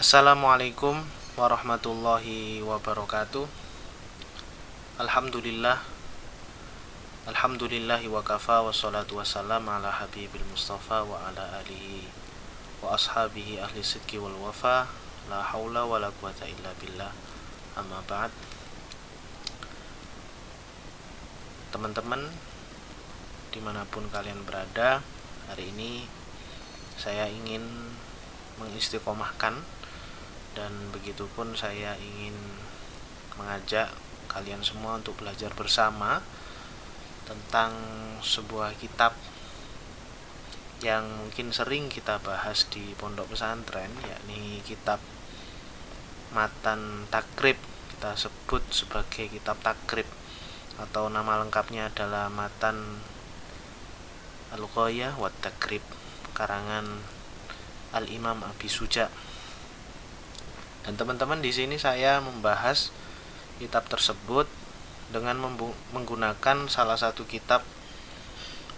Assalamualaikum warahmatullahi wabarakatuh. Alhamdulillah, alhamdulillahi wa kafa wassalatu wassalam ala habibil mustafa wa ala alihi wa ashabihi ahli sidqi wal wafa. La haula wa la quwata illa billah. Amma ba'd. Teman-teman dimanapun kalian berada, hari ini saya ingin mengistiqomahkan, dan begitupun saya ingin mengajak kalian semua untuk belajar bersama tentang sebuah kitab yang mungkin sering kita bahas di pondok pesantren, yakni kitab Matan Takrib. Kita sebut sebagai kitab Takrib, atau nama lengkapnya adalah Matan Al-Ghayah wa Takrib, karangan Al-Imam Abi Suja. Dan teman-teman, di sini saya membahas kitab tersebut dengan menggunakan salah satu kitab,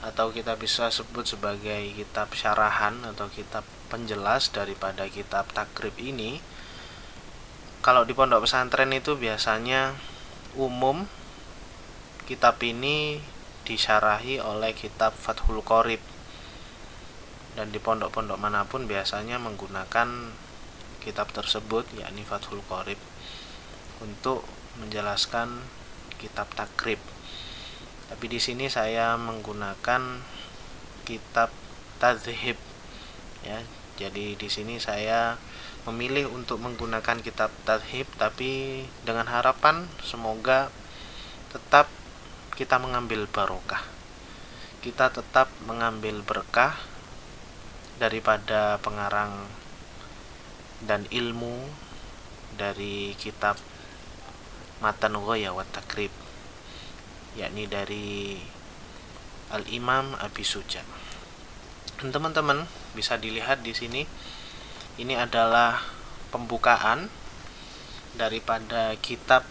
atau kita bisa sebut sebagai kitab syarahan atau kitab penjelas daripada kitab Takrib ini. Kalau di pondok pesantren itu biasanya umum kitab ini disyarahi oleh kitab Fathul Qorib, dan di pondok-pondok manapun biasanya menggunakan kitab tersebut, yakni Fathul Qorib, untuk menjelaskan kitab Takrib. Tapi di sini saya menggunakan kitab Tadhib, ya. Jadi di sini saya memilih untuk menggunakan kitab Tadhib, tapi dengan harapan semoga tetap kita mengambil barokah, kita tetap mengambil berkah daripada pengarang dan ilmu dari kitab Matan Ghayah wa Takrib, yakni dari Al-Imam Abi Suja. Dan teman-teman bisa dilihat di sini, ini adalah pembukaan daripada kitab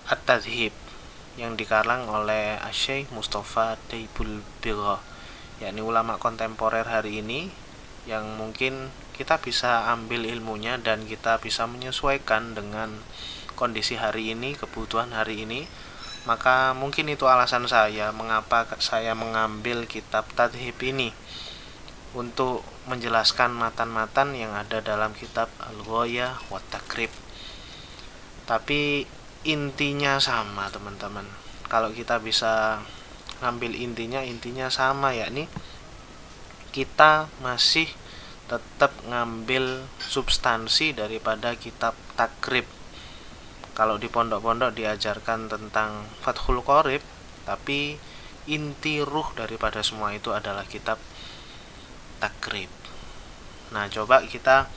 At-Tadhib yang dikarang oleh Syekh Mustafa Daibul Bigha, yakni ulama kontemporer hari ini, yang mungkin kita bisa ambil ilmunya dan kita bisa menyesuaikan dengan kondisi hari ini, kebutuhan hari ini. Maka mungkin itu alasan saya mengapa saya mengambil kitab Tadhib ini untuk menjelaskan matan-matan yang ada dalam kitab Al-Ghayah wa Takrib. Tapi intinya sama, teman-teman. Kalau kita bisa ngambil intinya sama, yakni kita masih tetap ngambil substansi daripada kitab Takrib. Kalau di pondok-pondok diajarkan tentang Fathul Qorib, tapi inti ruh daripada semua itu adalah kitab Takrib. Nah, coba kita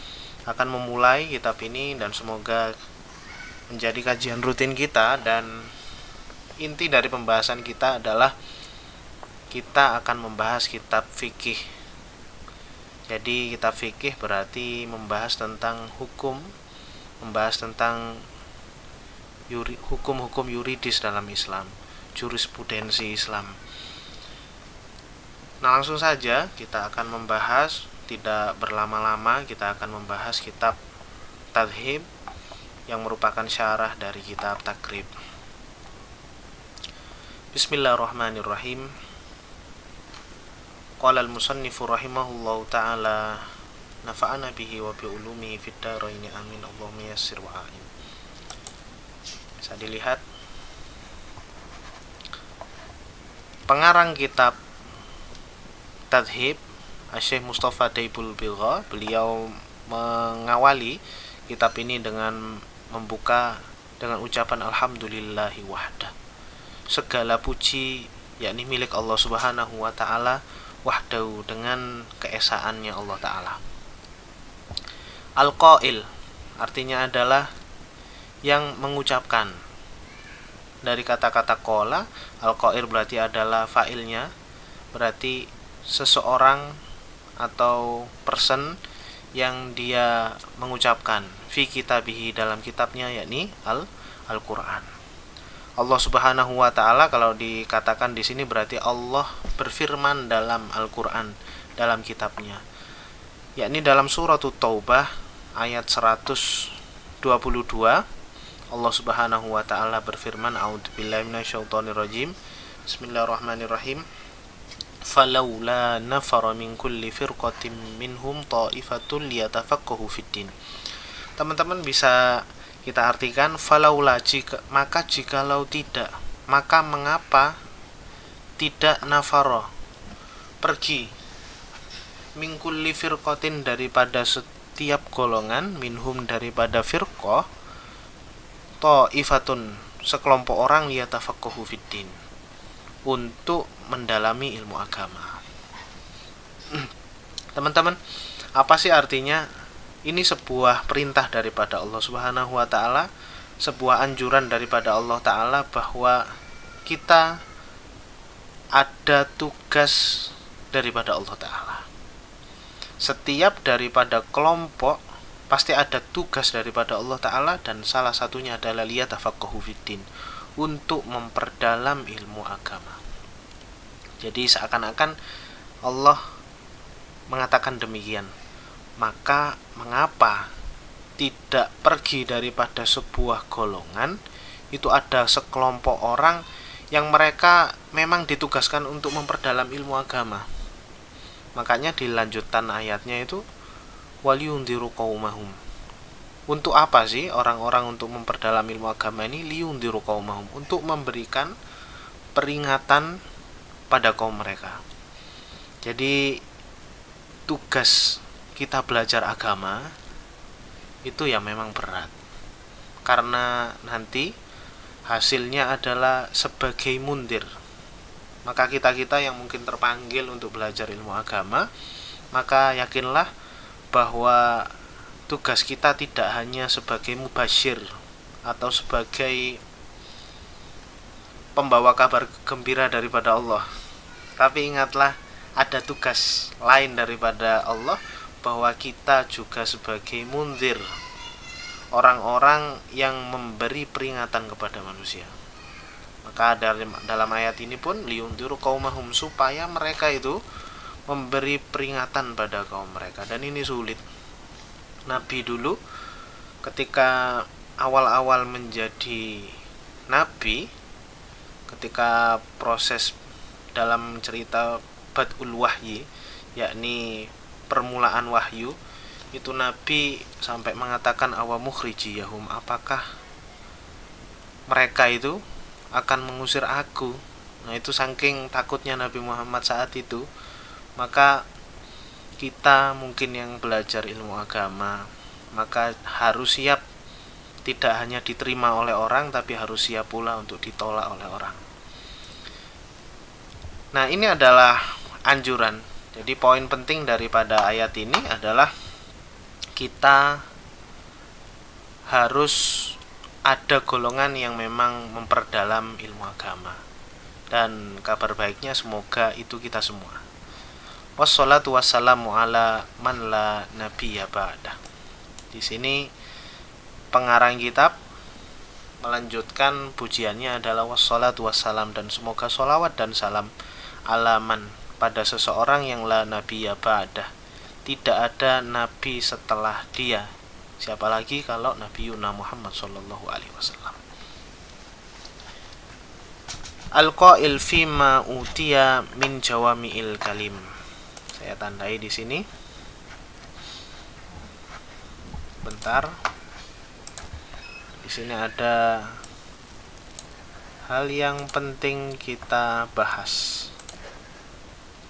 akan memulai kitab ini, dan semoga menjadi kajian rutin kita. Dan inti dari pembahasan kita adalah kita akan membahas kitab fikih. Jadi kitab fikih berarti membahas tentang hukum, membahas tentang hukum-hukum yuridis dalam Islam, jurisprudensi Islam. Nah, langsung saja kita akan membahas, tidak berlama-lama, kita akan membahas kitab Tadhib yang merupakan syarah dari kitab Takrib. Bismillahirrahmanirrahim. Qala al-musannifu rahimahullahu ta'ala, nafa'ana bihi wa bi ulumihi fid dharain amin, Allahumma yassir wa a'in. Bisa dilihat pengarang kitab Tadhib, Syekh Mustafa Daibul Bigha. Beliau mengawali kitab ini dengan membuka dengan ucapan alhamdulillahi wahda. Segala puji yakni milik Allah Subhanahu wa ta'ala, wahdahu, dengan keesaannya Allah Ta'ala. Al-Qail artinya adalah yang mengucapkan. Dari kata-kata qala, Al-Qail berarti adalah fa'ilnya, berarti seseorang atau person yang dia mengucapkan fi kitabihi, dalam kitabnya, yakni Al-Quran. Allah Subhanahu wa taala kalau dikatakan di sini berarti Allah berfirman dalam Al-Qur'an, dalam kitabnya. yakni dalam surat Taubah ayat 122. Allah Subhanahu wa taala berfirman, a'udzubillahi minasyaitonirrajim, bismillahirrahmanirrahim, falaula nafara min kulli firqatin minhum ta'ifatun liyatafaqahu fiddin. Teman-teman bisa kita artikan falaula, maka jikalau tidak, maka mengapa tidak nafara, pergi, min kulli firqatin, daripada setiap golongan, minhum, daripada firqah, ta'ifatun, sekelompok orang, liyatafaqahu fiddin, untuk mendalami ilmu agama. Teman-teman, apa sih artinya? Ini sebuah perintah daripada Allah Subhanahu wa taala, sebuah anjuran daripada Allah taala bahwa kita ada tugas daripada Allah taala. Setiap daripada kelompok pasti ada tugas daripada Allah taala, dan salah satunya adalah liyatafaqahu fiddin, untuk memperdalam ilmu agama. Jadi seakan-akan Allah mengatakan demikian. Maka mengapa tidak pergi daripada sebuah golongan, itu ada sekelompok orang yang mereka memang ditugaskan untuk memperdalam ilmu agama. Makanya di lanjutan ayatnya itu waliyundiru qaumahum. Untuk apa sih orang-orang untuk memperdalam ilmu agama ini? Liyundiru qaumahum, untuk memberikan peringatan pada kaum mereka. Jadi tugas kita belajar agama itu ya memang berat, karena nanti hasilnya adalah sebagai mundir. Maka kita-kita yang mungkin terpanggil untuk belajar ilmu agama, maka yakinlah bahwa tugas kita tidak hanya sebagai mubasyir atau sebagai pembawa kabar gembira daripada Allah, tapi ingatlah ada tugas lain daripada Allah, bahwa kita juga sebagai munzir, orang-orang yang memberi peringatan kepada manusia. Maka dalam ayat ini pun liyundiru qaumahum, supaya mereka itu memberi peringatan pada kaum mereka. Dan ini sulit. Nabi dulu ketika awal-awal menjadi nabi, ketika proses dalam cerita Bad'ul Wahyi, yakni permulaan wahyu, itu Nabi sampai mengatakan awamukhrijiyahum, apakah mereka itu akan mengusir aku. Nah, itu saking takutnya Nabi Muhammad saat itu. Maka kita mungkin yang belajar ilmu agama, maka harus siap tidak hanya diterima oleh orang, tapi harus siap pula untuk ditolak oleh orang. Nah, ini adalah anjuran. Jadi poin penting daripada ayat ini adalah kita harus ada golongan yang memang memperdalam ilmu agama. Dan kabar baiknya semoga itu kita semua. Wassalatu wassalamu ala man la nabiyya ba'dah. Di sini pengarang kitab melanjutkan pujiannya adalah wassalatu wassalam, dan semoga sholawat dan salam alaman, pada seseorang yang la nabiyya ba'dah, tidak ada nabi setelah dia. Siapa lagi kalau Nabiyuna Muhammad sallallahu alaihi wasallam. Al-qail fima utiya min jawami'il kalim. Saya tandai di sini. Bentar. Di sini ada hal yang penting kita bahas.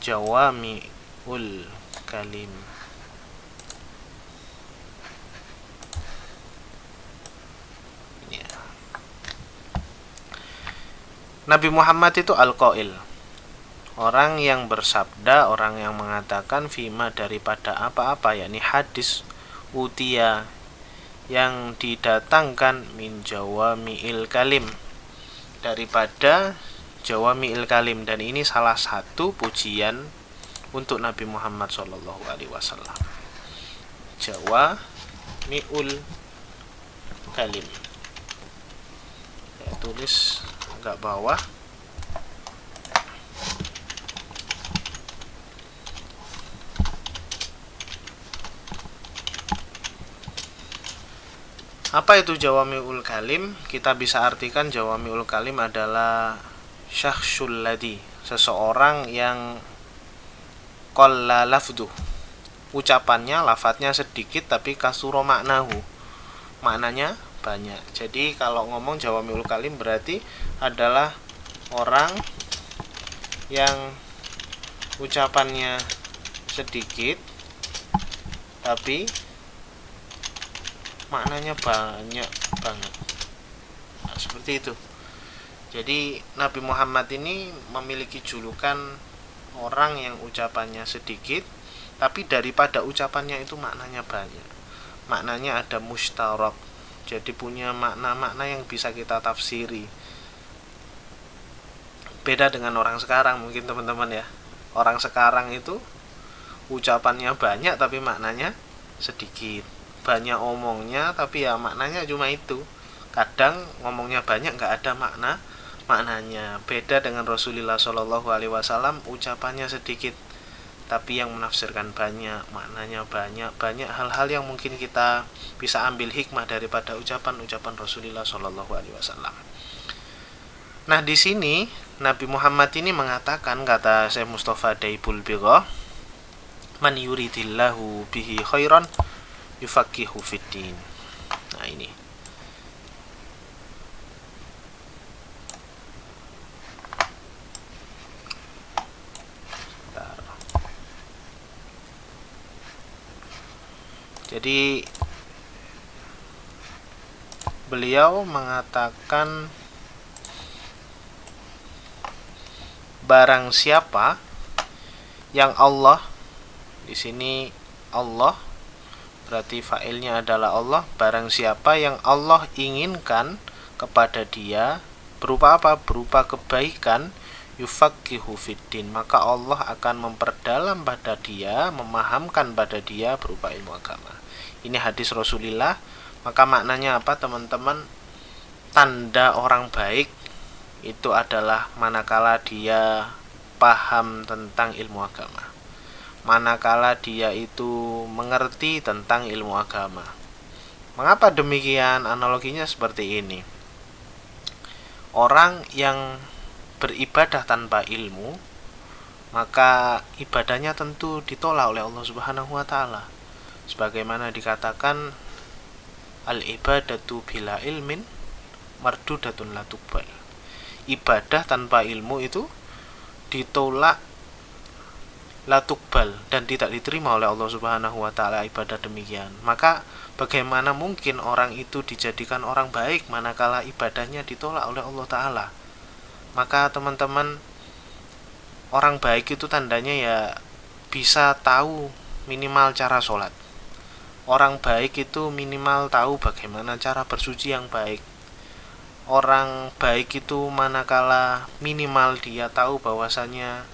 Jawami'ul kalim. Ini ya. Nabi Muhammad itu al-qail, orang yang bersabda, orang yang mengatakan fima, daripada apa-apa, yakni hadis, utia, yang didatangkan, min jawami'il kalim, daripada jawami'il kalim. Dan ini salah satu pujian untuk Nabi Muhammad sallallahu alaihi wasallam. Jawami'ul kalim. Saya tulis agak bawah. Apa itu jawami'ul kalim? Kita bisa artikan jawami'ul kalim adalah syakhsul ladhi, seseorang yang qalla lafduh, ucapannya, lafadznya sedikit tapi kasuro maknahu, maknanya banyak. Jadi kalau ngomong jawami'ul kalim berarti adalah orang yang ucapannya sedikit tapi maknanya banyak banget. Nah, seperti itu. Jadi Nabi Muhammad ini memiliki julukan orang yang ucapannya sedikit tapi daripada ucapannya itu maknanya banyak. Maknanya ada mustarak. Jadi punya makna-makna yang bisa kita tafsiri. Beda dengan orang sekarang mungkin teman-teman ya. Orang sekarang itu ucapannya banyak tapi maknanya sedikit. Banyak omongnya tapi ya maknanya cuma itu. Kadang ngomongnya banyak nggak ada maknanya. Beda dengan Rasulullah Shallallahu Alaihi Wasallam, ucapannya sedikit tapi yang menafsirkan banyak, maknanya banyak hal-hal yang mungkin kita bisa ambil hikmah daripada ucapan Rasulullah Shallallahu Alaihi Wasallam. Nah di sini Nabi Muhammad ini mengatakan, kata Syekh Mustafa Daibul Bigha, man yuridillahu bihi khairan yufaqihu fiddin. Nah ini. Jadi beliau mengatakan barang siapa yang Allah, di sini Allah berarti fa'ilnya adalah Allah, barang siapa yang Allah inginkan kepada dia berupa apa? Berupa kebaikan, yufaqihu fiddin, maka Allah akan memperdalam pada dia, memahamkan pada dia berupa ilmu agama. Ini hadis Rasulullah. Maka maknanya apa teman-teman? Tanda orang baik itu adalah manakala dia paham tentang ilmu agama, manakala dia itu mengerti tentang ilmu agama. Mengapa demikian? Analoginya seperti ini. Orang yang beribadah tanpa ilmu, maka ibadahnya tentu ditolak oleh Allah Subhanahu wa taala. Sebagaimana dikatakan, al-ibadatu bila ilmin mardudatun la tuqbal. Ibadah tanpa ilmu itu ditolak la tuqbal, dan tidak diterima oleh Allah Subhanahu wa taala ibadah demikian. Maka bagaimana mungkin orang itu dijadikan orang baik manakala ibadahnya ditolak oleh Allah taala? Maka teman-teman, orang baik itu tandanya ya bisa tahu minimal cara sholat. Orang baik itu minimal tahu bagaimana cara bersuci yang baik. Orang baik itu manakala minimal dia tahu bahwasanya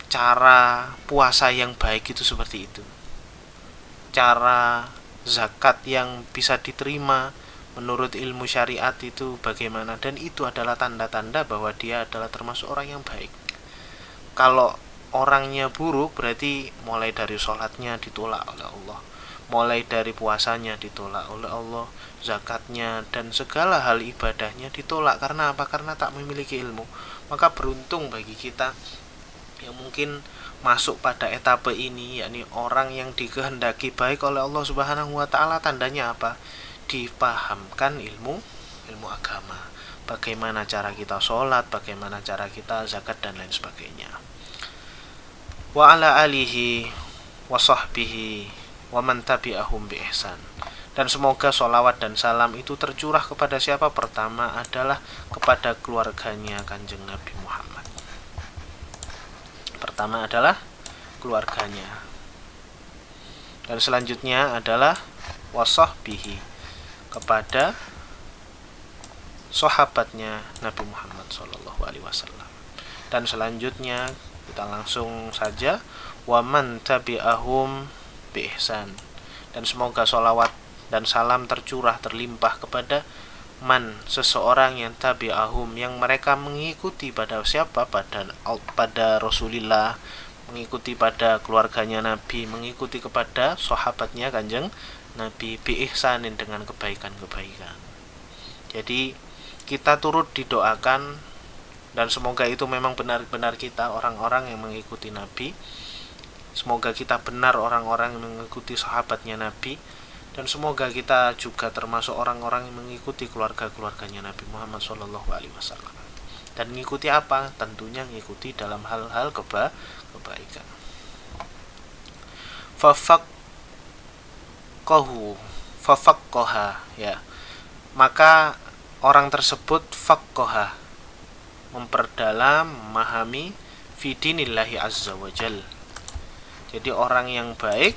cara puasa yang baik itu seperti itu, cara zakat yang bisa diterima menurut ilmu syariat itu bagaimana, dan itu adalah tanda-tanda bahwa dia adalah termasuk orang yang baik. Kalau orangnya buruk berarti mulai dari sholatnya ditolak oleh Allah, mulai dari puasanya ditolak oleh Allah, zakatnya dan segala hal ibadahnya ditolak. Karena apa? Karena tak memiliki ilmu. Maka beruntung bagi kita yang mungkin masuk pada etape ini, yakni orang yang dikehendaki baik oleh Allah Subhanahu wa taala. Tandanya apa? Dipahamkan ilmu agama. Bagaimana cara kita sholat, bagaimana cara kita zakat dan lain sebagainya. Wa ala alihi wa sahbihi wa man tabi'ahum bi ihsan. Dan semoga sholawat dan salam itu tercurah kepada siapa? Pertama adalah kepada keluarganya Kanjeng Nabi Muhammad. Pertama adalah keluarganya. Dan selanjutnya adalah wasahbihi, kepada sahabatnya Nabi Muhammad SAW. Dan selanjutnya kita langsung saja wa man tabi'ahum bi ihsan. Dan semoga sholawat dan salam tercurah terlimpah kepada man, seseorang yang tabi'ahum, yang mereka mengikuti pada siapa? Pada Rasulullah, mengikuti pada keluarganya Nabi, mengikuti kepada sahabatnya Kanjeng Nabi bi ihsanin, dengan kebaikan-kebaikan. Jadi kita turut didoakan, dan semoga itu memang benar-benar kita orang-orang yang mengikuti Nabi. Semoga kita benar orang-orang yang mengikuti sahabatnya Nabi, dan semoga kita juga termasuk orang-orang yang mengikuti keluarga-keluarganya Nabi Muhammad SAW. Dan mengikuti apa? Tentunya mengikuti dalam hal-hal kebaikan. Fafaqaha, ya. Maka orang tersebut faqaha, memperdalam, memahami fi dinillahi azza wajal. Jadi orang yang baik,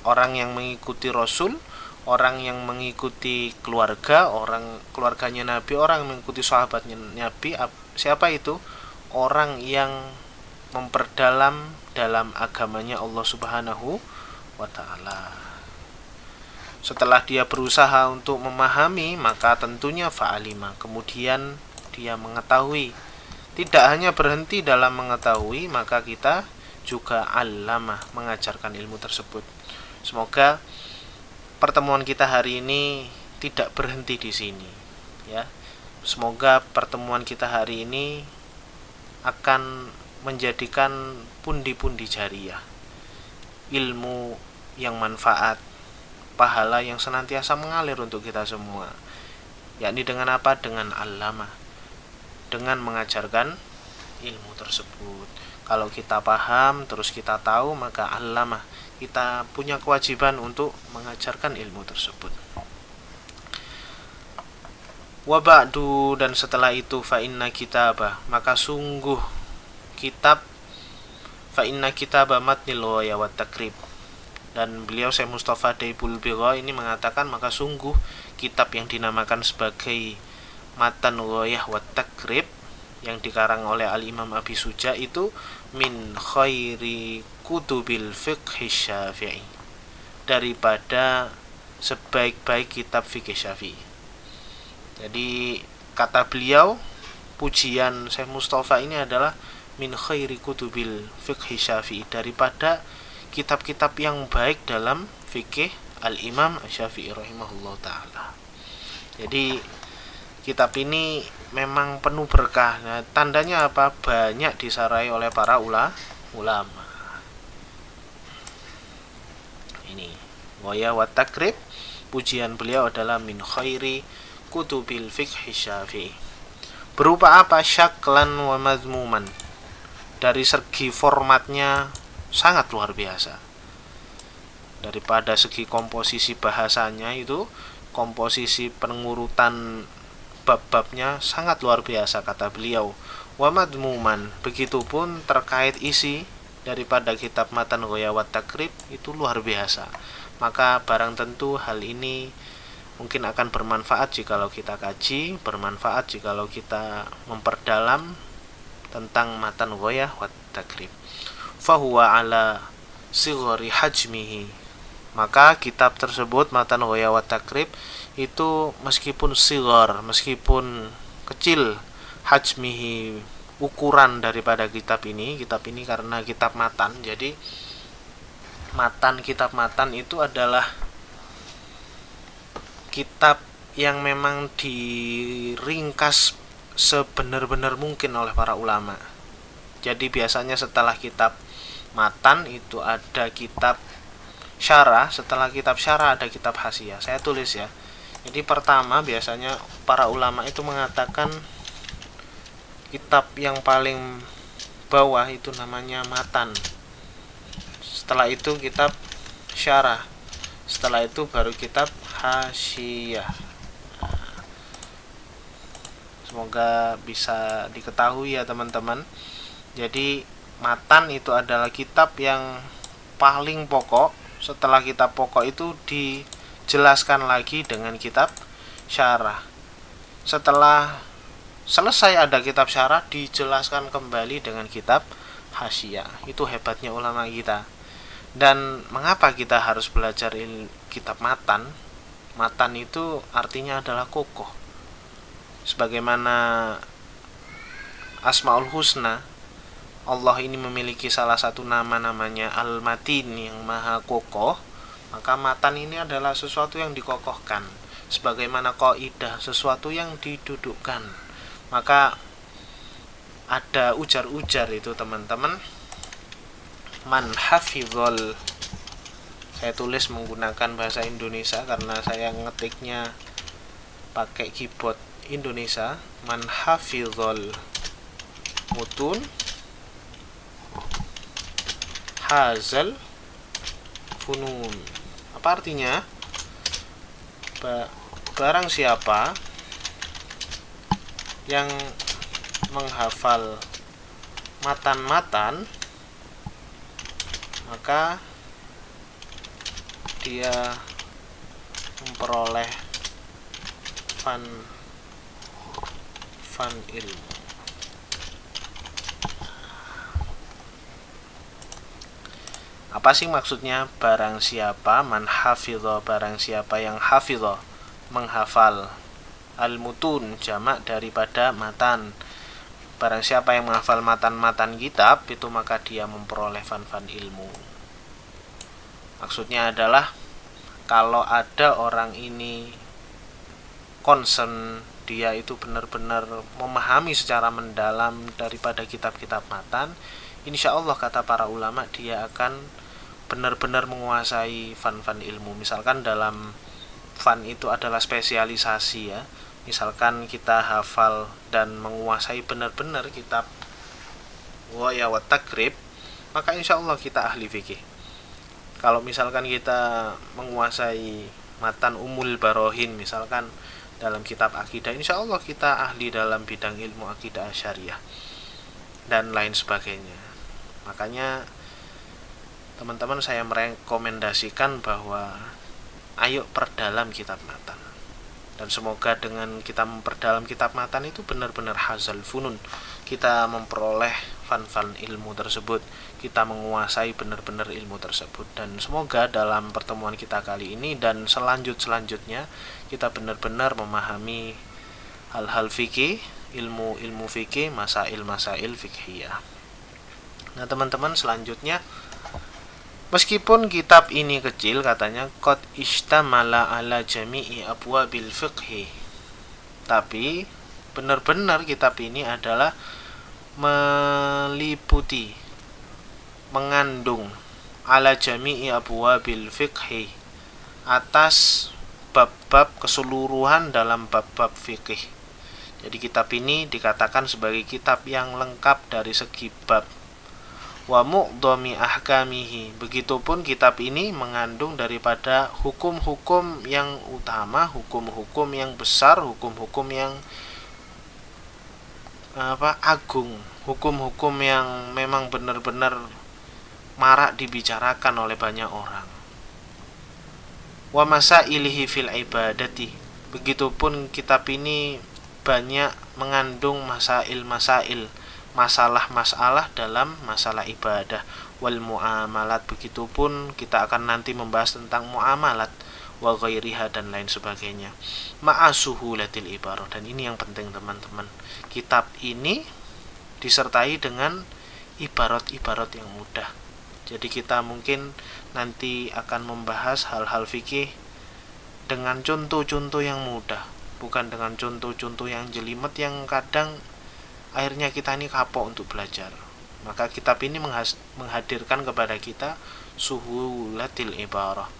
orang yang mengikuti Rasul, orang yang mengikuti keluarga, orang keluarganya Nabi, orang yang mengikuti sahabatnya Nabi, siapa itu? Orang yang memperdalam dalam agamanya Allah Subhanahu wa taala. Setelah dia berusaha untuk memahami, maka tentunya fa'alima, kemudian dia mengetahui. Tidak hanya berhenti dalam mengetahui, maka kita juga allamah, mengajarkan ilmu tersebut. Semoga pertemuan kita hari ini tidak berhenti di sini, ya. Semoga pertemuan kita hari ini akan menjadikan pundi-pundi jariyah, ilmu yang manfaat, pahala yang senantiasa mengalir untuk kita semua. Yakni dengan apa? Dengan allamah, dengan mengajarkan ilmu tersebut. Kalau kita paham, terus kita tahu, maka allamah, kita punya kewajiban untuk mengajarkan ilmu tersebut. Wa ba'du, dan setelah itu fa inna kitabah, maka sungguh kitab, fa inna kitabah matnil ghaya wat takrib. Dan beliau Syekh Mustafa Daibul Bigha ini mengatakan, maka sungguh kitab yang dinamakan sebagai Matan Ghayah wat Takrib, yang dikarang oleh Al-Imam Abi Suja, itu min khairi kutubil fiqh syafi'i, daripada sebaik-baik kitab fikih syafi'i. Jadi kata beliau, pujian Syekh Mustafa ini adalah min khairi kutubil fiqh syafi'i, daripada kitab-kitab yang baik dalam fikih Al-Imam Syafi'i rahimahullah ta'ala. Jadi kitab ini memang penuh berkah. Nah, tandanya apa? Banyak disarai oleh para ulama. Ini Ghayah wat Takrib, pujian beliau adalah min khairi kutubil fiqh syafi'i. Berupa apa? Syaklan wa mazmuman. Dari segi formatnya sangat luar biasa. Daripada segi komposisi bahasanya, itu komposisi pengurutan bab-babnya sangat luar biasa, kata beliau. Wa madmuman, begitupun terkait isi daripada kitab Matan Ghayah wat Takrib itu luar biasa. Maka barang tentu hal ini mungkin akan bermanfaat jikalau kita kaji, bermanfaat jikalau kita memperdalam tentang Matan Ghayah wat Takrib. Fahuwa ala sighari hajmihi, maka kitab tersebut Matan Ghayah wat Takrib itu meskipun sighar, meskipun kecil, hajmihi, ukuran daripada kitab ini karena kitab matan. Jadi kitab matan itu adalah kitab yang memang diringkas sebenar-benar mungkin oleh para ulama. Jadi biasanya setelah kitab matan itu ada kitab syarah, setelah kitab syarah ada kitab hasiyah. Saya tulis ya. Jadi pertama biasanya para ulama itu mengatakan kitab yang paling bawah itu namanya matan. Setelah itu kitab syarah. Setelah itu baru kitab hasiyah. Semoga bisa diketahui ya teman-teman. Jadi matan itu adalah kitab yang paling pokok. Setelah kitab pokok itu dijelaskan lagi dengan kitab syarah. Setelah selesai ada kitab syarah, dijelaskan kembali dengan kitab hasyiah. Itu hebatnya ulama kita. Dan mengapa kita harus belajar kitab matan? Matan itu artinya adalah kokoh. Sebagaimana Asmaul Husna, Allah ini memiliki salah satu nama namanya Al-Matin, yang maha kokoh. Maka matan ini adalah sesuatu yang dikokohkan, sebagaimana qaidah, sesuatu yang didudukkan. Maka ada ujar-ujar itu teman-teman, man hafizol, saya tulis menggunakan bahasa Indonesia karena saya ngetiknya pakai keyboard Indonesia. Man hafizol mutun hazal funun. Apa artinya? Barang siapa yang menghafal matan-matan, maka dia memperoleh fan ilmu. Apa sih maksudnya barang siapa? Man hafidho, barang siapa yang hafidho, menghafal. Al-mutun, jamak daripada matan. Barang siapa yang menghafal matan-matan kitab, itu maka dia memperoleh fan ilmu. Maksudnya adalah kalau ada orang ini concern, dia itu benar-benar memahami secara mendalam daripada kitab-kitab matan, insya Allah kata para ulama dia akan benar-benar menguasai fan ilmu. Misalkan dalam fan itu adalah spesialisasi ya. Misalkan kita hafal dan menguasai benar-benar kitab Waya wa Takrib, maka insya Allah kita ahli fikih. Kalau misalkan kita menguasai matan Umul Barohin misalkan dalam kitab akidah, insya Allah kita ahli dalam bidang ilmu akidah syariah dan lain sebagainya. Makanya teman-teman, saya merekomendasikan bahwa ayo perdalam kitab matan. Dan semoga dengan kita memperdalam kitab matan itu benar-benar hazal funun, kita memperoleh fan ilmu tersebut, kita menguasai benar-benar ilmu tersebut. Dan semoga dalam pertemuan kita kali ini dan selanjutnya kita benar-benar memahami hal-hal fikih, ilmu fikih, masail fikhiyah. Nah teman-teman, selanjutnya, meskipun kitab ini kecil, katanya qad istamala ala jami'i abwabil fiqhi, tapi benar-benar kitab ini adalah meliputi, mengandung ala jami'i abwabil fiqhi, atas bab-bab keseluruhan dalam bab-bab fikih. Jadi kitab ini dikatakan sebagai kitab yang lengkap dari segi bab. Wa mu'dhami ahkamihi, begitupun kitab ini mengandung daripada hukum-hukum yang utama, hukum-hukum yang besar, hukum-hukum yang agung, hukum-hukum yang memang benar-benar marak dibicarakan oleh banyak orang. Wa masailihi fil ibadati, begitupun kitab ini banyak mengandung masail-masail, masalah-masalah dalam masalah ibadah. Wal muamalat, begitupun kita akan nanti membahas tentang muamalat, wa ghairiha dan lain sebagainya. Ma'asuhulatil ibarah, dan ini yang penting teman-teman, kitab ini disertai dengan ibarat-ibarat yang mudah. Jadi kita mungkin nanti akan membahas hal-hal fikih dengan contoh-contoh yang mudah, bukan dengan contoh-contoh yang jelimet yang kadang akhirnya kita ini kapok untuk belajar. Maka kitab ini menghadirkan kepada kita suhulatil ibarah,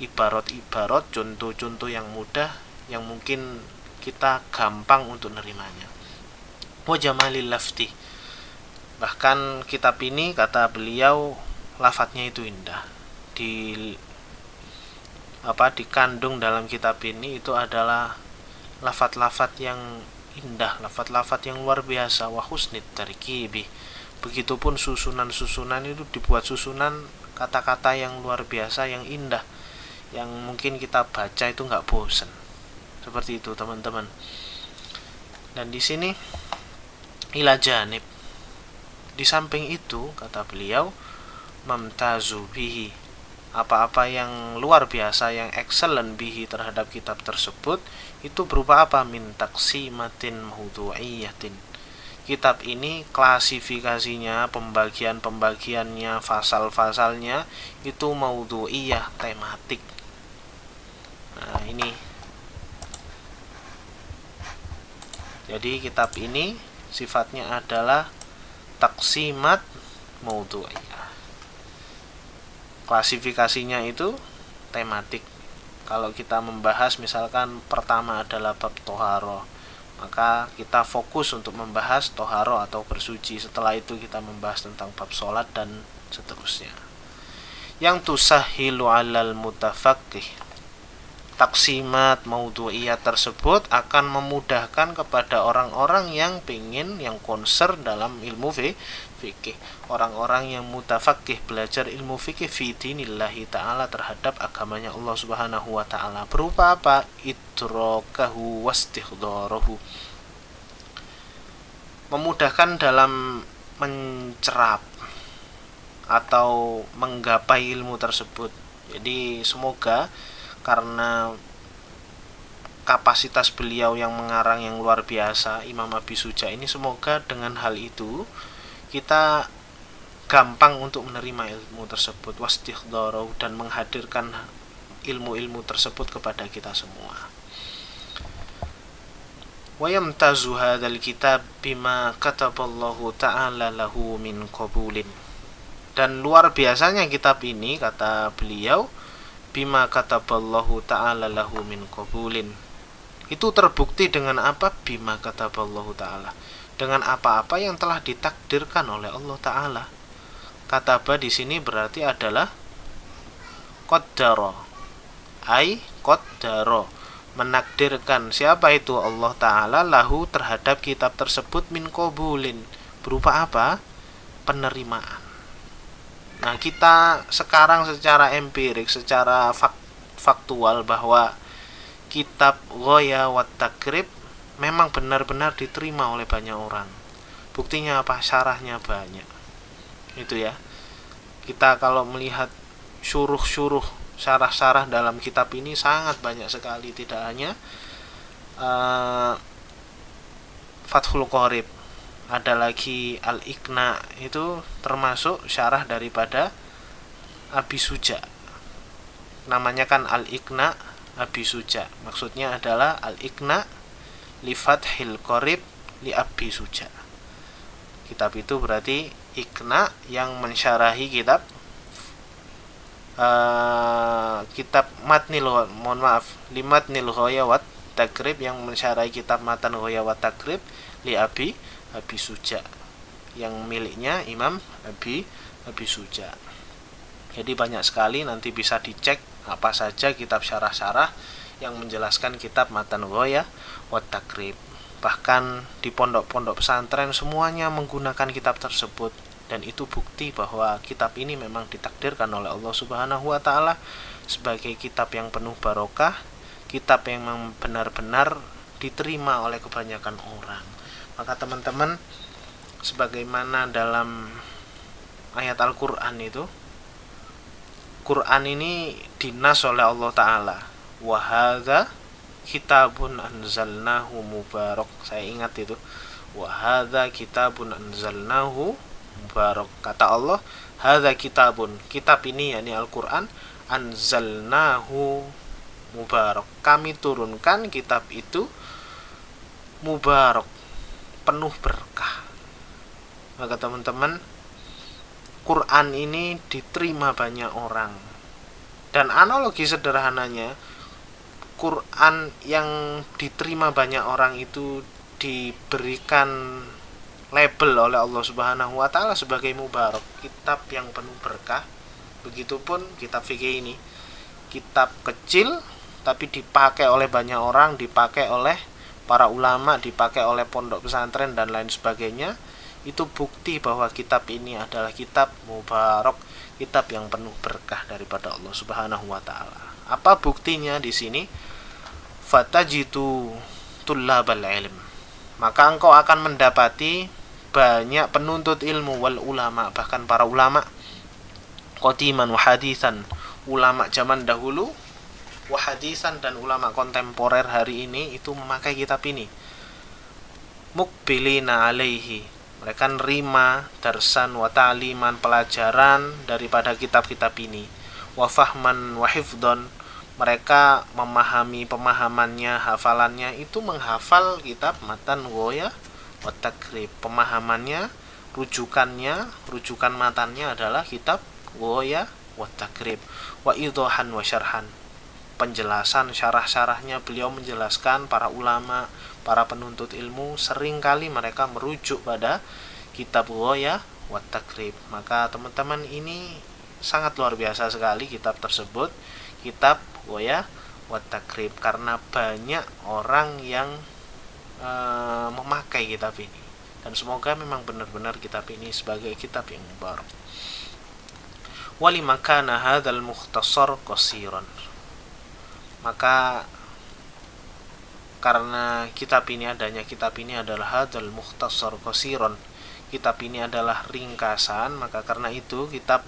ibarat-ibarat, contoh-contoh yang mudah yang mungkin kita gampang untuk nerimanya. Wa jamalil lafzi, bahkan kitab ini kata beliau lafadznya itu indah. Dikandung dalam kitab ini itu adalah lafadz-lafadz yang indah, lafadz-lafadz yang luar biasa. Wa husnit tarkibi, begitupun susunan-susunan itu dibuat susunan kata-kata yang luar biasa, yang indah, yang mungkin kita baca itu nggak bosan. Seperti itu teman-teman. Dan di sini ila janib, di samping itu kata beliau, mamtazu bihi, apa-apa yang luar biasa, yang excellent bihi terhadap kitab tersebut, itu berupa apa? Min taksimatin mawdu'iyatin, kitab ini klasifikasinya, pembagian-pembagiannya, fasal-fasalnya itu maudhu'iyah, tematik. Nah, ini. Jadi kitab ini sifatnya adalah taksimat maudhu'iyah. Klasifikasinya itu tematik. Kalau kita membahas misalkan pertama adalah bab toharo, maka kita fokus untuk membahas toharo atau bersuci. Setelah itu kita membahas tentang bab sholat dan seterusnya. Yang tusahilu alal mutafaqih, taksimat maudhu'iyah tersebut akan memudahkan kepada orang-orang yang concern dalam ilmu fikih, orang-orang yang mutafaqih, belajar ilmu fikih fi dinillahi ta'ala, terhadap agamanya Allah subhanahu wa ta'ala. Berupa apa? Idrakahu wastihdarahu, memudahkan dalam mencerap atau menggapai ilmu tersebut. Jadi semoga karena kapasitas beliau yang mengarang yang luar biasa, Imam Abi Suja ini, semoga dengan hal itu kita gampang untuk menerima ilmu tersebut, wastihdarahu, dan menghadirkan ilmu-ilmu tersebut kepada kita semua. Wa yamtazu hadzal kitab bima kataballahu ta'ala lahu min qabulin, dan luar biasanya kitab ini, kata beliau, bima kataballahu ta'ala lahu min qabulin, itu terbukti dengan apa? Bima kataballahu ta'ala, dengan apa-apa yang telah ditakdirkan oleh Allah Ta'ala. Kataba di sini berarti adalah qaddara, qaddara, menakdirkan. Siapa itu? Allah Ta'ala, lahu, terhadap kitab tersebut, min qabulin, berupa apa? Penerimaan. Nah, kita sekarang secara empirik, secara faktual, bahwa kitab Ghaya wa Takrib memang benar-benar diterima oleh banyak orang. Buktinya apa? Syarahnya banyak. Itu ya. Kita kalau melihat syuruh-syuruh, syarah-syarah dalam kitab ini sangat banyak sekali. Tidak hanya Fathul Qorib, ada lagi Al-Iqna, itu termasuk syarah daripada Abi Suja. Namanya kan Al-Iqna Abi Suja. Maksudnya adalah Al-Iqna li Fathil Qorib li Abi Suja. Kitab itu berarti Iqna yang mensyarahi kitab Matnil, Limatnil Ghaya wa Takrib, yang mensyarahi kitab Matan Ghaya wa Takrib li Abi Suja, yang miliknya Imam Abi Suja. Jadi banyak sekali, nanti bisa dicek apa saja kitab syarah-syarah yang menjelaskan kitab Matan Ghaya wa Takrib. Bahkan di pondok-pondok pesantren semuanya menggunakan kitab tersebut, dan itu bukti bahwa kitab ini memang ditakdirkan oleh Allah Subhanahu wa taala sebagai kitab yang penuh barokah, kitab yang memang benar-benar diterima oleh kebanyakan orang. Maka teman-teman, sebagaimana dalam ayat Al-Qur'an itu, Quran ini dinas oleh Allah Ta'ala, wa hadza kitabun anzalnahu mubarak. Saya ingat itu, wa hadza kitabun anzalnahu mubarak. Kata Allah, hadza kitabun, kitab ini yakni Al-Quran, anzalnahu mubarak, kami turunkan kitab itu mubarak, penuh berkah. Maka teman-teman, Quran ini diterima banyak orang. Dan analogi sederhananya, Quran yang diterima banyak orang itu diberikan label oleh Allah Subhanahu wa taala sebagai mubarak, kitab yang penuh berkah. Begitupun kitab fikih ini, kitab kecil tapi dipakai oleh banyak orang, dipakai oleh para ulama, dipakai oleh pondok pesantren dan lain sebagainya. Itu bukti bahwa kitab ini adalah kitab mubarak, kitab yang penuh berkah daripada Allah Subhanahu wa taala. Apa buktinya di sini? Fatajitu tullabal ilm, maka engkau akan mendapati banyak penuntut ilmu, wal ulama, bahkan para ulama, qadiman wa hadisan, ulama zaman dahulu, wahadisan, dan ulama kontemporer hari ini itu memakai kitab ini. mukbilina alaihi, mereka nerima darsan wa ta'liman, pelajaran daripada kitab-kitab ini, wa fahman wa hifdon, mereka memahami pemahamannya, hafalannya itu menghafal kitab matan goya wa takrib, pemahamannya, rujukan matannya adalah kitab goya wa takrib, wa idohan wa syarhan, penjelasan syarah-syarahnya beliau menjelaskan. Para ulama, para penuntut ilmu seringkali mereka merujuk pada kitab Ghoyah wa Takrib. Maka teman-teman, ini sangat luar biasa sekali kitab tersebut, kitab Ghoyah wa Takrib, karena banyak orang yang memakai kitab ini, dan semoga memang benar-benar kitab ini sebagai kitab yang baru. Walima kana hadzal mukhtasar qasiran, maka karena adanya kitab ini adalah hadzal mukhtasar qasiran, kitab ini adalah ringkasan, maka karena itu kitab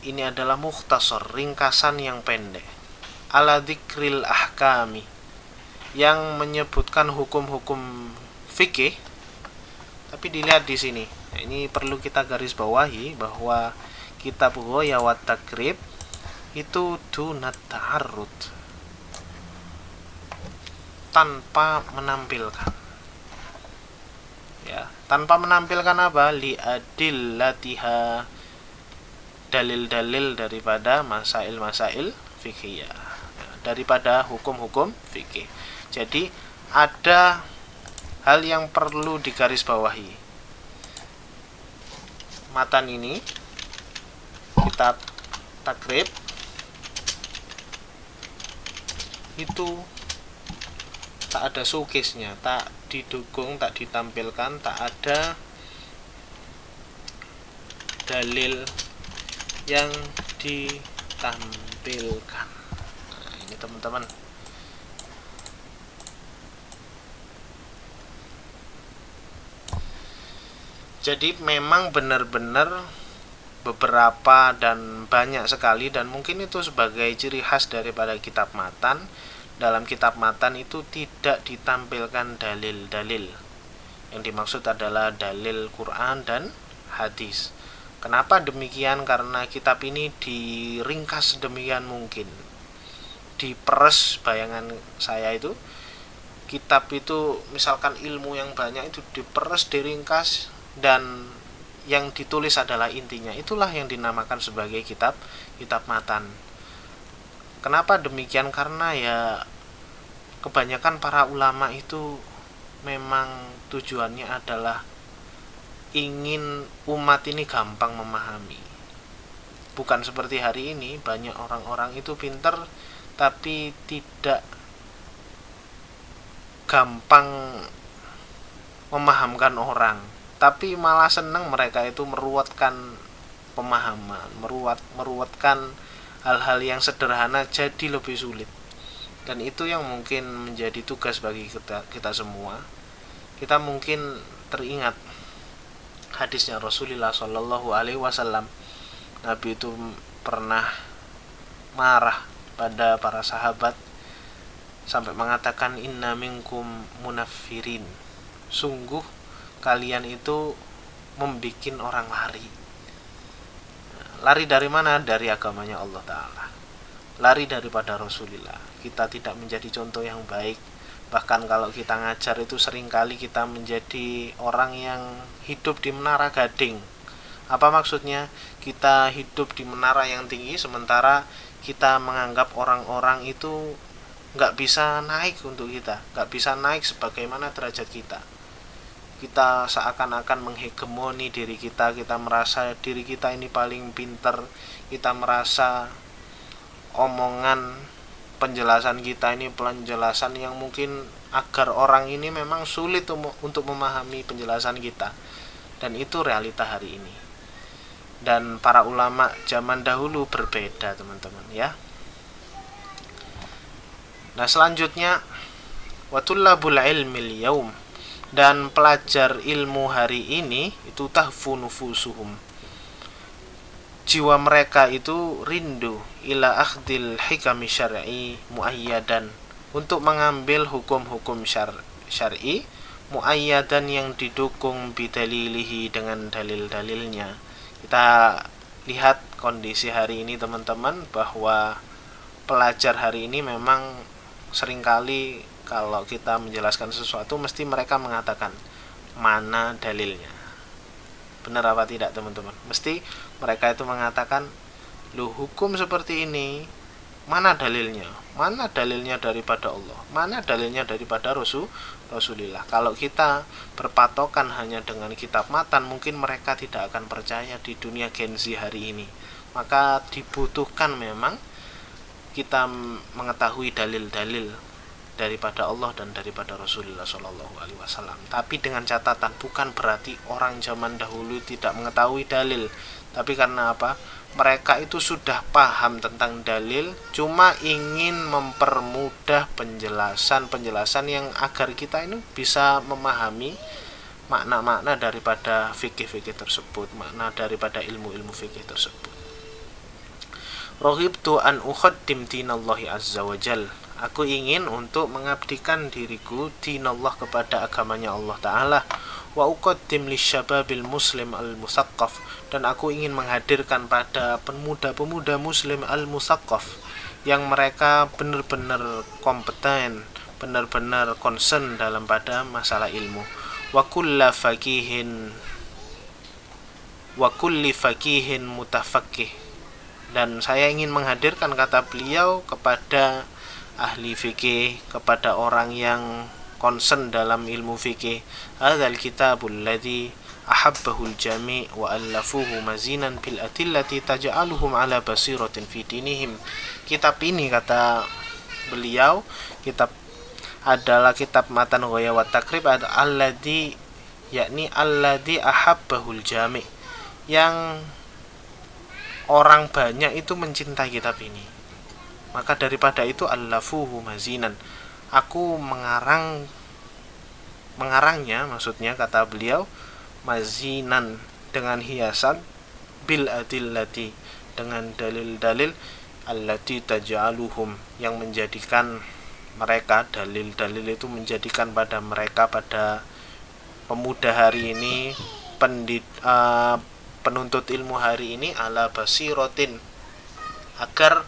ini adalah mukhtasar, ringkasan yang pendek, ala dzikril ahkami, yang menyebutkan hukum-hukum fikih. Tapi dilihat di sini, ini perlu kita garis bawahi bahwa kitab Ghoyah wa Takrib itu dunat ta'arrud, tanpa menampilkan, ya, tanpa menampilkan apa? Li adillatiha, dalil-dalil daripada masail-masail fikih, daripada hukum-hukum fikih. Jadi ada hal yang perlu digarisbawahi. Matan ini, kitab Takrib itu tak ada showcase-nya, tak didukung, tak ditampilkan, tak ada dalil yang ditampilkan. Nah, ini teman-teman. Jadi memang benar-benar beberapa dan banyak sekali, dan mungkin itu sebagai ciri khas daripada kitab matan. Dalam kitab matan itu tidak ditampilkan dalil-dalil. Yang dimaksud adalah dalil Quran dan hadis. Kenapa demikian? Karena kitab ini diringkas sedemikian mungkin, diperes. Bayangan saya itu, kitab itu misalkan ilmu yang banyak itu diperes, diringkas, dan yang ditulis adalah intinya. Itulah yang dinamakan sebagai kitab matan. Kenapa demikian? Karena ya kebanyakan para ulama itu memang tujuannya adalah ingin umat ini gampang memahami. Bukan seperti hari ini, banyak orang-orang itu pintar tapi tidak gampang memahamkan orang, tapi malah senang mereka itu meruwetkan pemahaman, meruwetkan hal-hal yang sederhana jadi lebih sulit. Dan itu yang mungkin menjadi tugas bagi kita semua. Kita mungkin teringat hadisnya Rasulullah Shallallahu Alaihi Wasallam. Nabi itu pernah marah pada para sahabat sampai mengatakan, inna minkum munaffirin, sungguh kalian itu membikin orang lari. Lari dari mana? Dari agamanya Allah Ta'ala, lari daripada Rasulullah. Kita tidak menjadi contoh yang baik. Bahkan kalau kita ngajar itu seringkali kita menjadi orang yang hidup di menara gading. Apa maksudnya? Kita hidup di menara yang tinggi, sementara kita menganggap orang-orang itu gak bisa naik untuk kita, gak bisa naik sebagaimana derajat kita. Kita seakan-akan menghegemoni diri kita, kita merasa diri kita ini paling pintar, kita merasa omongan, penjelasan kita ini penjelasan yang mungkin agar orang ini memang sulit untuk memahami penjelasan kita. Dan itu realita hari ini. Dan para ulama zaman dahulu berbeda, teman-teman, ya. Nah, selanjutnya watullabul ilmil yaum, dan pelajar ilmu hari ini itu tahfu nufusuhum, jiwa mereka itu rindu ila akhdil hikami syar'i muayyadan, untuk mengambil hukum-hukum syar'i muayyadan yang didukung bidalilihi dengan dalil-dalilnya. Kita lihat kondisi hari ini teman-teman, bahwa pelajar hari ini memang seringkali kalau kita menjelaskan sesuatu mesti mereka mengatakan mana dalilnya. Benar apa tidak teman-teman? Mesti mereka itu mengatakan, loh hukum seperti ini mana dalilnya? Mana dalilnya daripada Allah? Mana dalilnya daripada Rasulullah? Kalau kita berpatokan hanya dengan kitab matan, mungkin mereka tidak akan percaya di dunia Gen Z hari ini. Maka dibutuhkan memang kita mengetahui dalil-dalil daripada Allah dan daripada Rasulullah Shallallahu Alaihi Wasallam. Tapi dengan catatan, bukan berarti orang zaman dahulu tidak mengetahui dalil. Tapi karena apa? Mereka itu sudah paham tentang dalil, cuma ingin mempermudah penjelasan yang agar kita ini bisa memahami makna-makna daripada fikih-fikih tersebut, makna daripada ilmu-ilmu fikih tersebut. Rohibtu an ukhaddim dinallahi azza wa jal. Aku ingin untuk mengabdikan diriku dinallah, kepada agamanya Allah Ta'ala. Wa uqaddim lisyababil muslim al-musaqqaf, dan aku ingin menghadirkan pada pemuda-pemuda muslim al-musaqqaf yang mereka benar-benar kompeten, benar-benar concern dalam pada masalah ilmu. Wa kulli faqihin mutafaqqih, dan saya ingin menghadirkan, kata beliau, kepada ahli fikih, kepada orang yang concern dalam ilmu fikih, hadzal kitabul ladzi ahabbahul jami' wa allafuhu mazinan bil adillati taj'aluhum ala basiratin fi dinihim. Kitab ini, kata beliau, kitab adalah kitab matan ghaya wa takrib, alladzi, yakni alladzi ahabbahul jami', yang orang banyak itu mencintai kitab ini. Maka daripada itu allafuhu mazinan, aku mengarangnya, maksudnya kata beliau, mazinan, dengan hiasan, bil adillati, dengan dalil-dalil, allati taj'aluhum, yang menjadikan mereka, dalil-dalil itu menjadikan pada mereka, pada pemuda hari ini, penuntut ilmu hari ini, ala basirotin, agar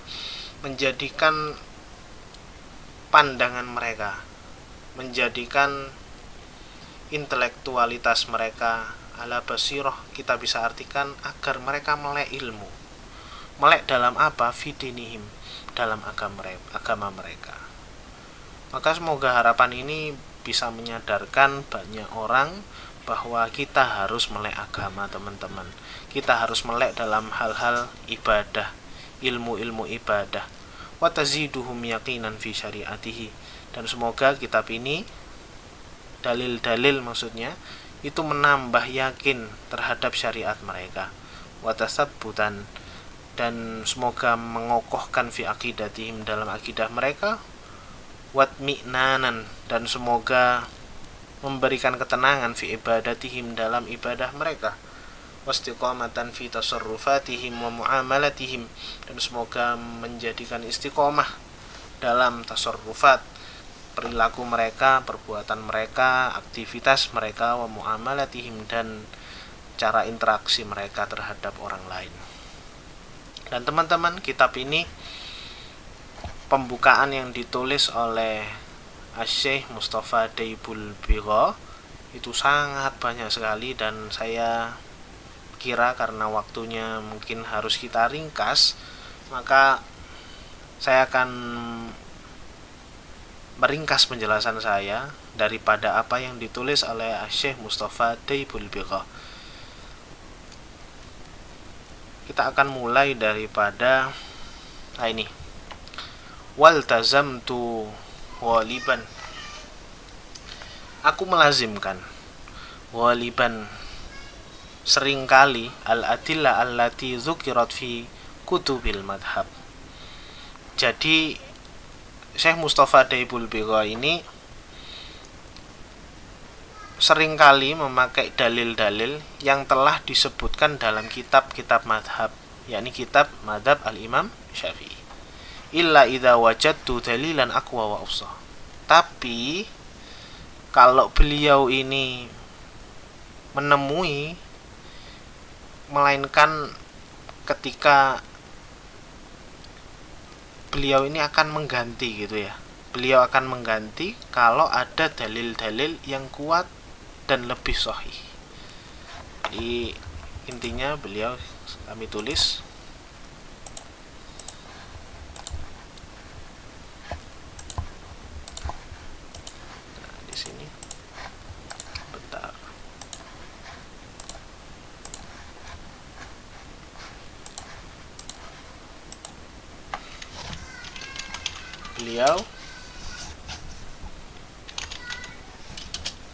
menjadikan pandangan mereka, menjadikan intelektualitas mereka, ala basiroh kita bisa artikan agar mereka melek ilmu. Melek dalam apa? Fidinihim, dalam agama mereka. Maka semoga harapan ini bisa menyadarkan banyak orang bahwa kita harus melek agama teman-teman. Kita harus melek dalam hal-hal ibadah, ilmu-ilmu ibadah. Wa taziduhum yaqinan fi syariatihi, dan semoga kitab ini, dalil-dalil maksudnya, itu menambah yakin terhadap syariat mereka. Wa tasabbutan, dan semoga mengokohkan fi aqidatihim, dalam akidah mereka. Watmi'nanan, dan semoga memberikan ketenangan fi ibadatihim, dalam ibadah mereka. Wastiqamatan fi tasarrufatihim wa muamalatihim, dan semoga menjadikan istiqomah dalam tasarrufat, perilaku mereka, perbuatan mereka, aktivitas mereka, wa muamalatihim, dan cara interaksi mereka terhadap orang lain. Dan teman-teman, kitab ini pembukaan yang ditulis oleh Syekh Mustafa Daibul Bigha itu sangat banyak sekali, dan saya kira karena waktunya mungkin harus kita ringkas, maka saya akan meringkas penjelasan saya daripada apa yang ditulis oleh Syekh Mustafa Daibul Bigha. Kita akan mulai daripada ini. Waltazamtu waliban, aku melazimkan, waliban, seringkali, al-adillah allati dzukirat fi kutubil madhab. Jadi Syekh Mustafa Daibul Bigha ini seringkali memakai dalil-dalil yang telah disebutkan dalam kitab-kitab madhab, yakni kitab madhab al-Imam Syafi'i. Illa idza wajadtu dalilan aqwa wa afsah. Tapi kalau beliau ini menemui, melainkan ketika beliau ini akan mengganti gitu ya. Beliau akan mengganti kalau ada dalil-dalil yang kuat dan lebih sahih. Jadi intinya beliau kami tulis di sini. Bentar. Beliau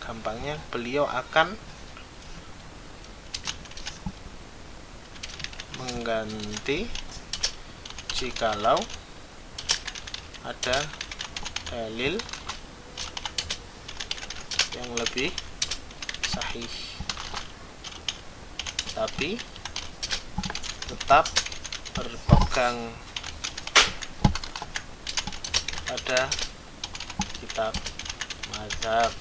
gampangnya beliau akan mengganti jikalau ada dalil yang lebih sahih, tapi tetap berpegang pada kitab mazhab.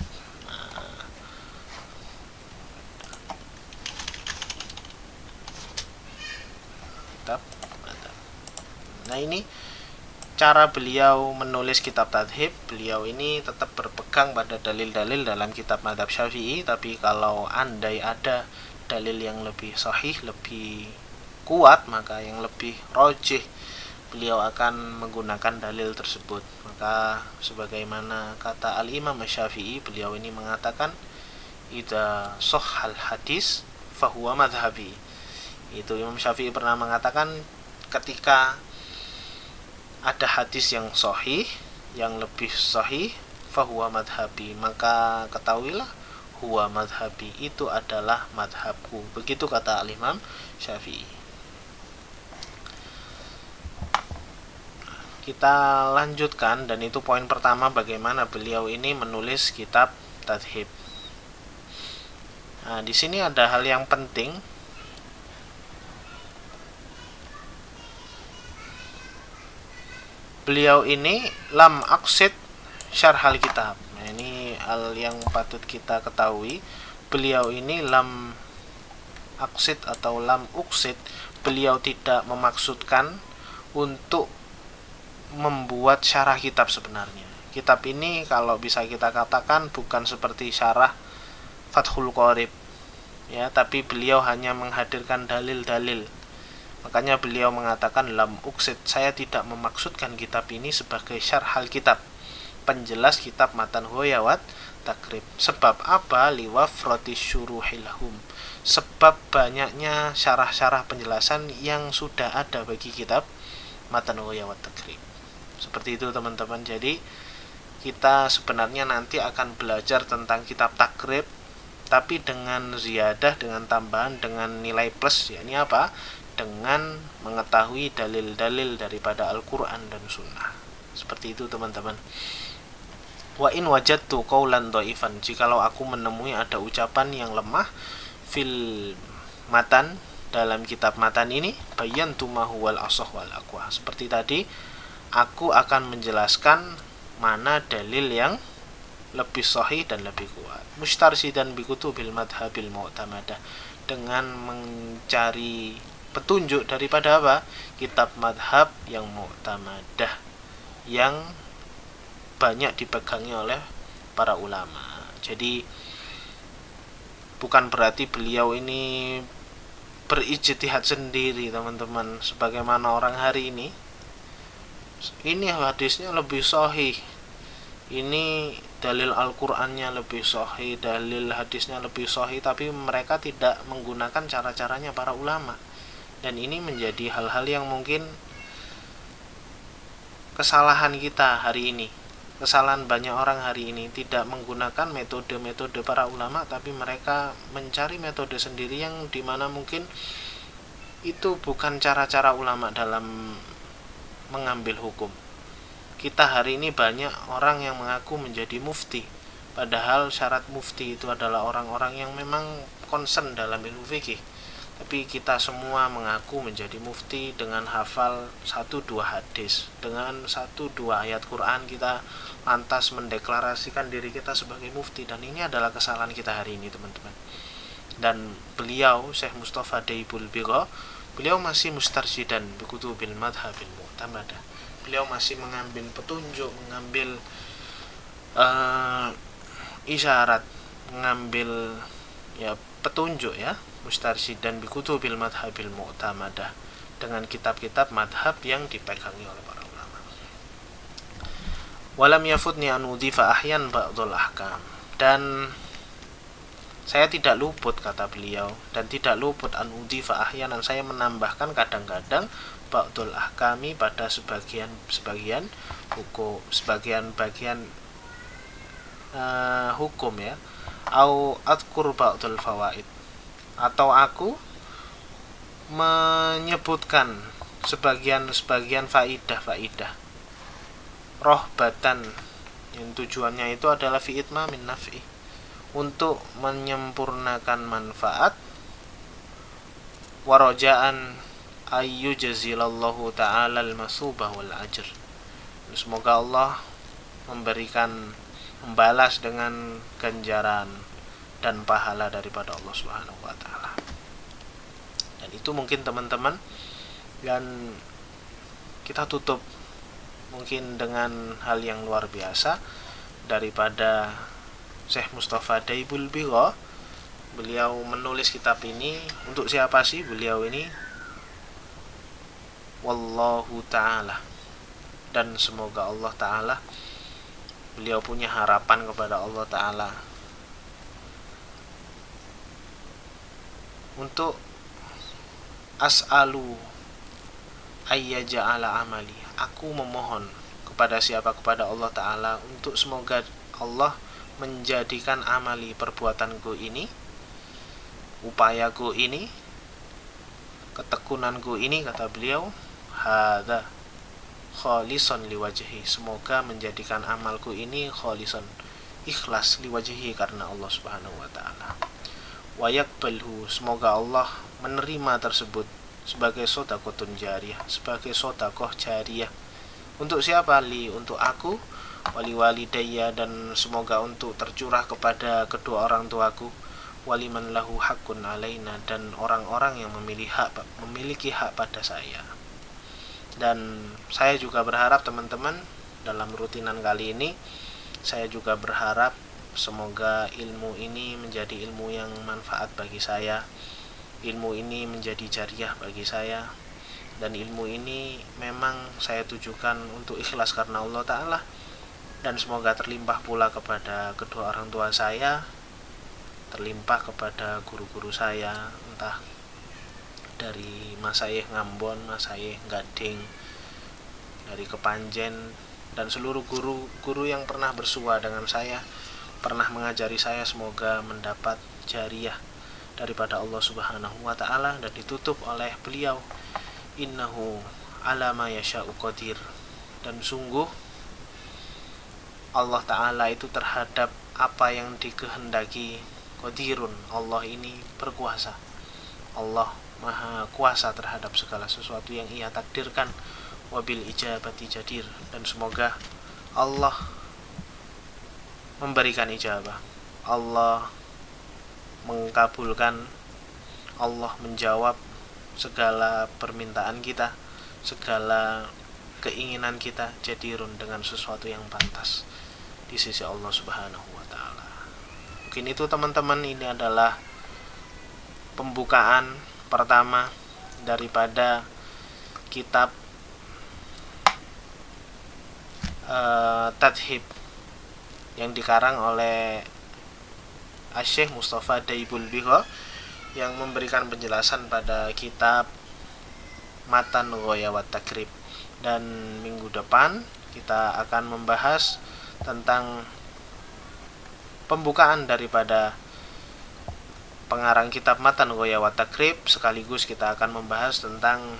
Nah ini cara beliau menulis kitab Tadhib. Beliau ini tetap berpegang pada dalil-dalil dalam kitab mazhab Syafi'i, tapi kalau andai ada dalil yang lebih sahih, lebih kuat, maka yang lebih rojih, beliau akan menggunakan dalil tersebut. Maka sebagaimana kata Al-Imam Syafi'i, beliau ini mengatakan idza sahhal hadis fahuwa madhhabi. Itu Imam Syafi'i pernah mengatakan ketika ada hadis yang sahih, yang lebih sahih, fahuwa madhabi, maka ketahuilah huwa madhabi, itu adalah madhabku. Begitu kata Al-Imam Syafi'i. Kita lanjutkan, dan itu poin pertama bagaimana beliau ini menulis kitab Tadhib. Nah, di sini ada hal yang penting. Beliau ini lam aqsid syarhal kitab. Nah, ini hal yang patut kita ketahui. Beliau ini lam aqsid atau lam uqsid, beliau tidak memaksudkan untuk membuat syarah kitab sebenarnya. Kitab ini kalau bisa kita katakan bukan seperti syarah Fathul Qorib, ya, tapi beliau hanya menghadirkan dalil-dalil. Makanya beliau mengatakan lam uqsid, saya tidak memaksudkan kitab ini sebagai syarhal kitab, penjelas kitab matan huwayawat takrib. Sebab apa? Liwafrati syuruhilhum, sebab banyaknya syarah-syarah penjelasan yang sudah ada bagi kitab matan huwayawat takrib. Seperti itu teman-teman. Jadi kita sebenarnya nanti akan belajar tentang kitab takrib, tapi dengan ziyadah, dengan tambahan, dengan nilai plus, yakni apa? Dengan mengetahui dalil-dalil daripada Al-Quran dan Sunnah. Seperti itu teman-teman. Wa in wajadtu qawlan dhaifan, jikalau aku menemui ada ucapan yang lemah fil matan, dalam kitab matan ini, bayantu ma huwal ashah wal aqwa, seperti tadi, aku akan menjelaskan mana dalil yang lebih sahih dan lebih kuat. Mustarsidan bi kutubil madhabil mu'tamadah, dengan mencari petunjuk daripada apa? Kitab madhab yang mu'tamadah, yang banyak dipegangi oleh para ulama. Jadi bukan berarti beliau ini berijtihad sendiri teman-teman, sebagaimana orang hari ini hadisnya lebih sahih, ini dalil Al-Qur'annya lebih sahih, dalil hadisnya lebih sahih, tapi mereka tidak menggunakan cara-caranya para ulama. Dan ini menjadi hal-hal yang mungkin kesalahan kita hari ini, kesalahan banyak orang hari ini, tidak menggunakan metode-metode para ulama, tapi mereka mencari metode sendiri yang dimana mungkin itu bukan cara-cara ulama dalam mengambil hukum. Kita hari ini banyak orang yang mengaku menjadi mufti, padahal syarat mufti itu adalah orang-orang yang memang concern dalam ilmu fikih. Tapi kita semua mengaku menjadi mufti dengan hafal 1-2 hadis, dengan 1-2 ayat Quran kita lantas mendeklarasikan diri kita sebagai mufti, dan ini adalah kesalahan kita hari ini teman-teman. Dan beliau Syekh Mustafa Daibul Biro, beliau masih mustarsyidan bikutubil madhabil mu'tamadah. Beliau masih mengambil petunjuk, mengambil isyarat, mengambil petunjuk mustarsyidan bikutubil madhabil mu'tamadah, dengan kitab-kitab madhab yang dipegangi oleh para ulama. Walam yafutni an udhifa ahyan ba'dul ahkam, dan saya tidak luput, kata beliau, dan tidak luput an udhifa ahyanan, saya menambahkan kadang-kadang ba'dul ahkami pada sebagian hukum, sebagian bagian hukum au adkur ba'dul fawaid, atau aku menyebutkan sebagian faidah rohbatan, yang tujuannya itu adalah fi itmamin naf'i, untuk menyempurnakan manfaat, warojaan ayyu jazilallahu ta'ala al-masubah wal ajr, semoga Allah membalas dengan ganjaran dan pahala daripada Allah Subhanahu wa taala. Dan itu mungkin teman-teman, dan kita tutup mungkin dengan hal yang luar biasa daripada Syekh Mustafa Daibul Biro. Beliau menulis kitab ini untuk siapa sih beliau ini? Wallahu ta'ala, dan semoga Allah ta'ala, beliau punya harapan kepada Allah ta'ala untuk as'alu ayyaja'ala amali, aku memohon kepada siapa? Kepada Allah ta'ala, untuk semoga Allah menjadikan amali, perbuatanku ini, upayaku ini, ketekunanku ini, kata beliau, hadza khalisan liwajhi, semoga menjadikan amalku ini khalisan, ikhlas, liwajhi, karena Allah Subhanahu wa taala. Wa yaqbalhu, semoga Allah menerima tersebut sebagai sedekahun jariyah, sebagai sedekah jariyah. Untuk siapa? Li, untuk aku, wali walidayya, dan semoga untuk tercurah kepada kedua orang tuaku, waliman lahu haqqun alaina, dan orang-orang yang memiliki hak pada saya. Dan saya juga berharap teman-teman, dalam rutinan kali ini saya juga berharap semoga ilmu ini menjadi ilmu yang manfaat bagi saya, ilmu ini menjadi jariyah bagi saya, dan ilmu ini memang saya tujukan untuk ikhlas karena Allah ta'ala, dan semoga terlimpah pula kepada kedua orang tua saya, terlimpah kepada guru-guru saya, entah dari Masayih Ngambon, Masayih Gading, dari Kepanjen, dan seluruh guru-guru yang pernah bersua dengan saya, pernah mengajari saya, semoga mendapat jariyah daripada Allah Subhanahu wa ta'ala. Dan ditutup oleh beliau, innahu ala ma yasha'u qadir, dan sungguh Allah ta'ala itu terhadap apa yang dikehendaki qadirun, Allah ini berkuasa, Allah maha kuasa terhadap segala sesuatu yang ia takdirkan, wabil ijabati jadir, dan semoga Allah memberikan ijabah, Allah mengkabulkan, Allah menjawab segala permintaan kita, segala keinginan kita, jadirun, dengan sesuatu yang pantas di sisi Allah Subhanahu wa ta'ala. Mungkin itu teman-teman, ini adalah pembukaan pertama daripada kitab Tadhib yang dikarang oleh Syekh Mustafa Daibul Biro, yang memberikan penjelasan pada kitab Matan Ghoya wa Takrib. Dan minggu depan kita akan membahas tentang pembukaan daripada pengarang kitab Matan Ghoya wa Takrib, sekaligus kita akan membahas tentang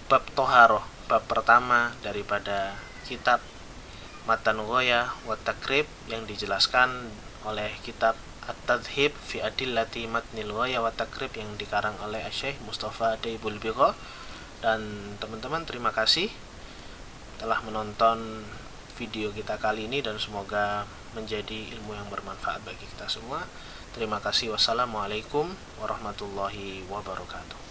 bab Toharoh, bab pertama daripada kitab Matan Ghoya wa Takrib, yang dijelaskan oleh kitab At-Tadhib fi Adillati Matnil Ghaya wa Takrib yang dikarang oleh Syekh Mustafa Daibul Bigha. Dan teman-teman, terima kasih telah menonton video kita kali ini dan semoga menjadi ilmu yang bermanfaat bagi kita semua. Terima kasih. Wassalamualaikum warahmatullahi wabarakatuh.